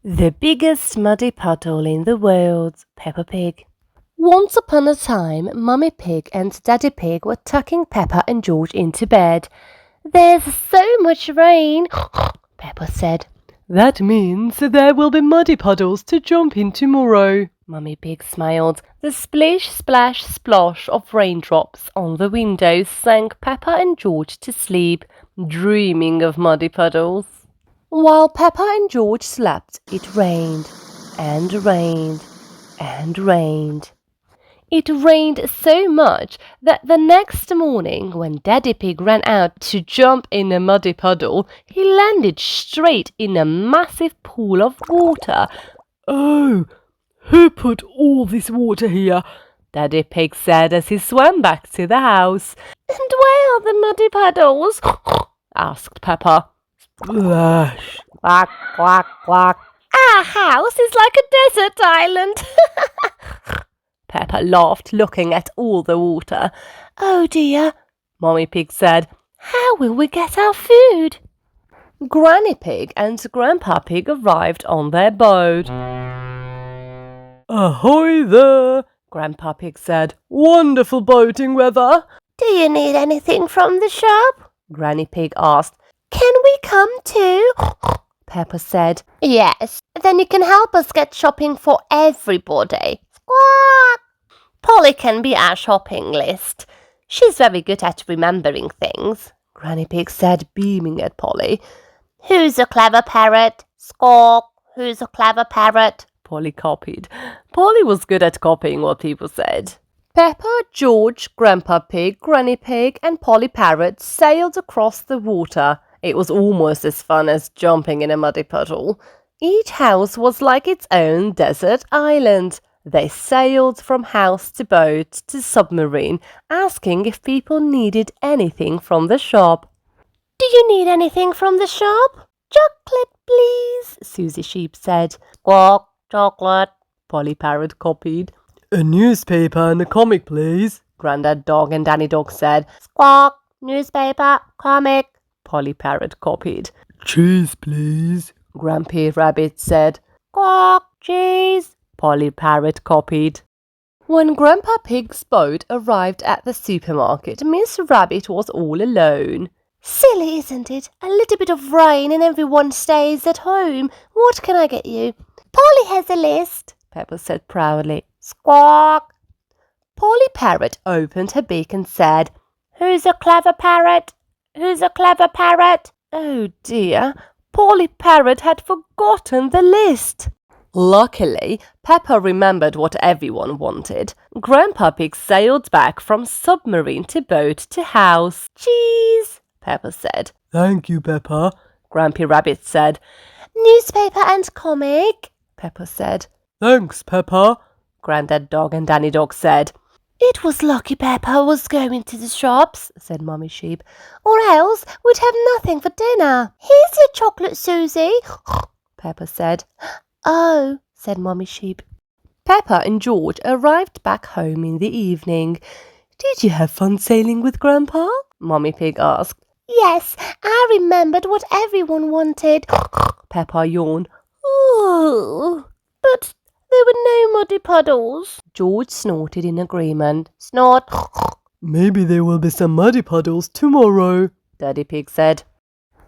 The biggest muddy puddle in the world, Peppa Pig. Once upon a time, Mummy Pig and Daddy Pig were tucking Peppa and George into bed. "There's so much rain," Peppa said. "That means there will be muddy puddles to jump in tomorrow." Mummy Pig smiled. The splish, splash, splosh of raindrops on the windows sank Peppa and George to sleep, dreaming of muddy puddles. While Peppa and George slept, it rained, and rained, and rained. It rained so much that the next morning, when Daddy Pig ran out to jump in a muddy puddle, he landed straight in a massive pool of water. "Oh, who put all this water here?" Daddy Pig said as he swam back to the house. "And where are the muddy puddles?" asked Peppa. "Splash! Quack, quack, quack. Our house is like a desert island." Peppa laughed, looking at all the water. "Oh dear," Mummy Pig said. "How will we get our food?" Granny Pig and Grandpa Pig arrived on their boat. Ahoy there!" Grandpa Pig said. "Wonderful boating weather." "Do you need anything from the shop?" Granny Pig asked. "Can we come too?" Peppa said. "Yes, then you can help us get shopping for everybody." Squawk! "Polly can be our shopping list. She's very good at remembering things," Granny Pig said, beaming at Polly. "Who's a clever parrot?" Squawk! "Who's a clever parrot?" Polly copied. Polly was good at copying what people said. Peppa, George, Grandpa Pig, Granny Pig, and Poly Parrot sailed across the water. It was almost as fun as jumping in a muddy puddle. Each house was like its own desert island. They sailed from house to boat to submarine, asking if people needed anything from the shop. "Do you need anything from the shop?" "Chocolate, please," Susie Sheep said. "Squawk, chocolate," Polly Parrot copied. "A newspaper and a comic, please," Grandad Dog and Danny Dog said. "Squawk, newspaper, comic," Polly Parrot copied. "Cheese, please," Grampy Rabbit said. "Squawk, cheese," Polly Parrot copied. When Grandpa Pig's boat arrived at the supermarket, Miss Rabbit was all alone. "Silly, isn't it? A little bit of rain and everyone stays at home. What can I get you?" "Polly has a list," Peppa said proudly. Squawk! Polly Parrot opened her beak and said, "Who's a clever parrot? Who's a clever parrot?" Oh dear, Polly Parrot had forgotten the list. Luckily, Peppa remembered what everyone wanted. Grandpa Pig sailed back from submarine to boat to house. "Cheese," Peppa said. "Thank you, Peppa," Grampy Rabbit said. "Newspaper and comic," Peppa said. "Thanks, Peppa," Grandad Dog and Danny Dog said. "It was lucky Peppa was going to the shops," said Mummy Sheep, "or else we'd have nothing for dinner." "Here's your chocolate, Susie," Peppa said. "Oh," said Mummy Sheep. Peppa and George arrived back home in the evening. "Did you have fun sailing with Grandpa?" Mummy Pig asked. "Yes, I remembered what everyone wanted," Peppa yawned. "Ooh, but there were no muddy puddles." George snorted in agreement. Snort. "Maybe there will be some muddy puddles tomorrow," Daddy Pig said.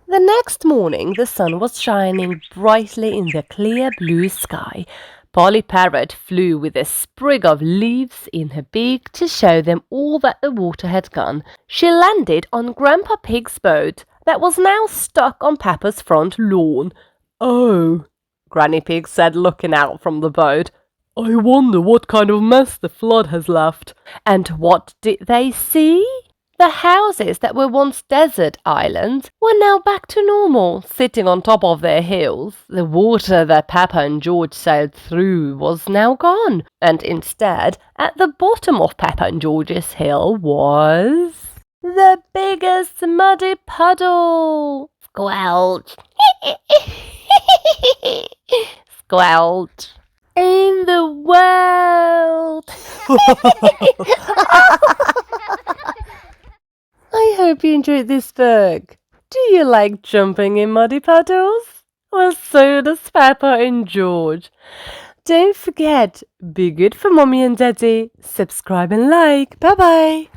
The next morning the sun was shining brightly in the clear blue sky. Polly Parrot flew with a sprig of leaves in her beak to show them all that the water had gone. She landed on Grandpa Pig's boat that was now stuck on Peppa's front lawn. "Oh," Granny Pig said, looking out from the boat. "I wonder what kind of mess the flood has left." And what did they see? The houses that were once desert islands were now back to normal, sitting on top of their hills. The water that Peppa and George sailed through was now gone, and instead, at the bottom of Peppa and George's hill was the biggest muddy puddle. Squelch! Squelch! In the world! I hope you enjoyed this book. Do you like jumping in muddy puddles? Well, so does Peppa and George. Don't forget, be good for Mommy and Daddy. Subscribe and like. Bye-bye.